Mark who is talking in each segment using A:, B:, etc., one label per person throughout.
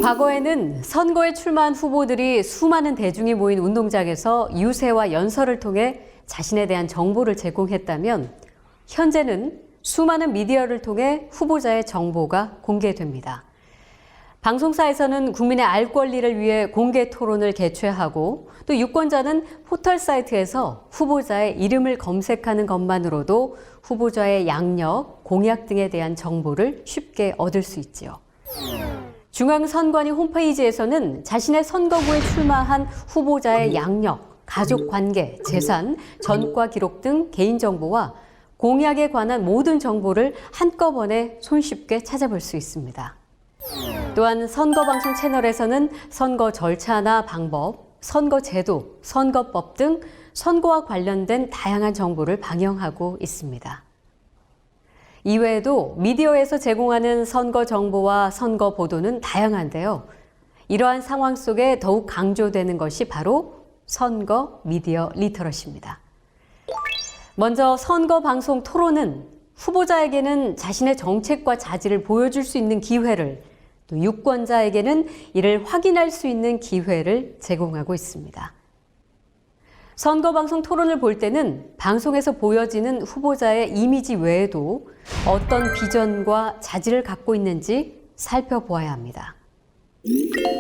A: 과거에는 선거에 출마한 후보들이 수많은 대중이 모인 운동장에서 유세와 연설을 통해 자신에 대한 정보를 제공했다면 현재는 수많은 미디어를 통해 후보자의 정보가 공개됩니다. 방송사에서는 국민의 알 권리를 위해 공개 토론을 개최하고 또 유권자는 포털 사이트에서 후보자의 이름을 검색하는 것만으로도 후보자의 양력, 공약 등에 대한 정보를 쉽게 얻을 수 있지요. 중앙선관위 홈페이지에서는 자신의 선거구에 출마한 후보자의 양력, 가족관계, 재산, 전과 기록 등 개인정보와 공약에 관한 모든 정보를 한꺼번에 손쉽게 찾아볼 수 있습니다. 또한 선거방송 채널에서는 선거 절차나 방법, 선거제도, 선거법 등 선거와 관련된 다양한 정보를 방영하고 있습니다. 이외에도 미디어에서 제공하는 선거 정보와 선거 보도는 다양한데요. 이러한 상황 속에 더욱 강조되는 것이 바로 선거 미디어 리터러시입니다. 먼저 선거 방송 토론은 후보자에게는 자신의 정책과 자질을 보여줄 수 있는 기회를, 또 유권자에게는 이를 확인할 수 있는 기회를 제공하고 있습니다. 선거방송 토론을 볼 때는 방송에서 보여지는 후보자의 이미지 외에도 어떤 비전과 자질을 갖고 있는지 살펴보아야 합니다.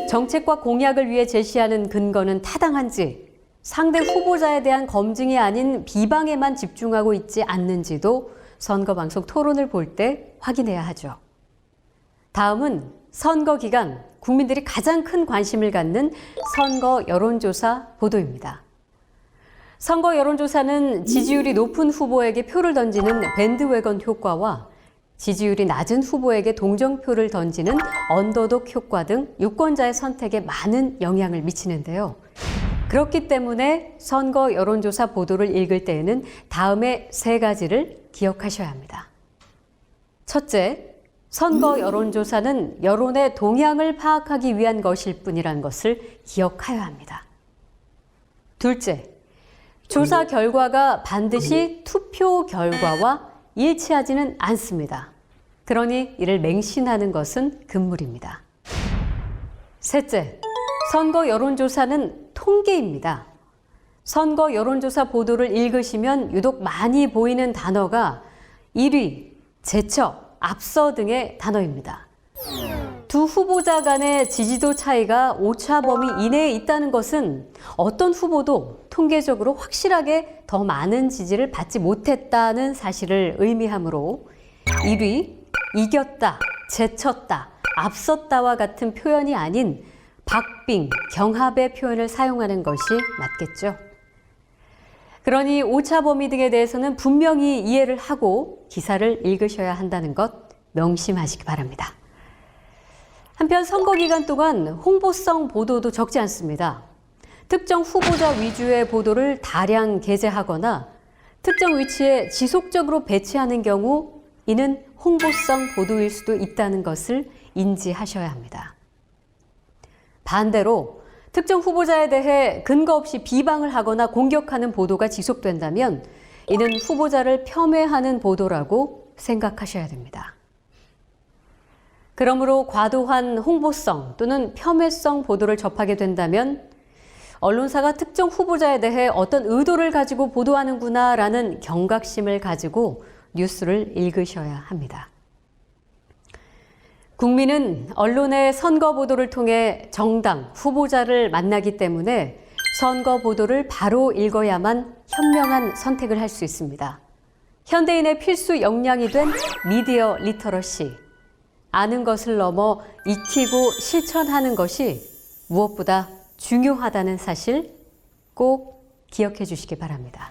A: 정책과 공약을 위해 제시하는 근거는 타당한지, 상대 후보자에 대한 검증이 아닌 비방에만 집중하고 있지 않는지도 선거방송 토론을 볼 때 확인해야 하죠. 다음은 선거 기간 국민들이 가장 큰 관심을 갖는 선거 여론조사 보도입니다. 선거 여론조사는 지지율이 높은 후보에게 표를 던지는 밴드웨건 효과와 지지율이 낮은 후보에게 동정표를 던지는 언더독 효과 등 유권자의 선택에 많은 영향을 미치는데요. 그렇기 때문에 선거 여론조사 보도를 읽을 때에는 다음의 3가지를 기억하셔야 합니다. 첫째, 선거 여론조사는 여론의 동향을 파악하기 위한 것일 뿐이라는 것을 기억하여야 합니다. 둘째, 조사 결과가 반드시 투표 결과와 일치하지는 않습니다. 그러니 이를 맹신하는 것은 금물입니다. 셋째, 선거 여론조사는 통계입니다. 선거 여론조사 보도를 읽으시면 유독 많이 보이는 단어가 1위, 제척, 앞서 등의 단어입니다. 두 후보자 간의 지지도 차이가 오차 범위 이내에 있다는 것은 어떤 후보도 통계적으로 확실하게 더 많은 지지를 받지 못했다는 사실을 의미하므로 1위, 이겼다, 제쳤다, 앞섰다와 같은 표현이 아닌 박빙, 경합의 표현을 사용하는 것이 맞겠죠. 그러니 오차 범위 등에 대해서는 분명히 이해를 하고 기사를 읽으셔야 한다는 것 명심하시기 바랍니다. 한편 선거 기간 동안 홍보성 보도도 적지 않습니다. 특정 후보자 위주의 보도를 다량 게재하거나 특정 위치에 지속적으로 배치하는 경우 이는 홍보성 보도일 수도 있다는 것을 인지하셔야 합니다. 반대로 특정 후보자에 대해 근거 없이 비방을 하거나 공격하는 보도가 지속된다면 이는 후보자를 폄훼하는 보도라고 생각하셔야 됩니다. 그러므로 과도한 홍보성 또는 폄훼성 보도를 접하게 된다면 언론사가 특정 후보자에 대해 어떤 의도를 가지고 보도하는구나라는 경각심을 가지고 뉴스를 읽으셔야 합니다. 국민은 언론의 선거 보도를 통해 정당, 후보자를 만나기 때문에 선거 보도를 바로 읽어야만 현명한 선택을 할 수 있습니다. 현대인의 필수 역량이 된 미디어 리터러시. 아는 것을 넘어 익히고 실천하는 것이 무엇보다 중요하다는 사실 꼭 기억해 주시기 바랍니다.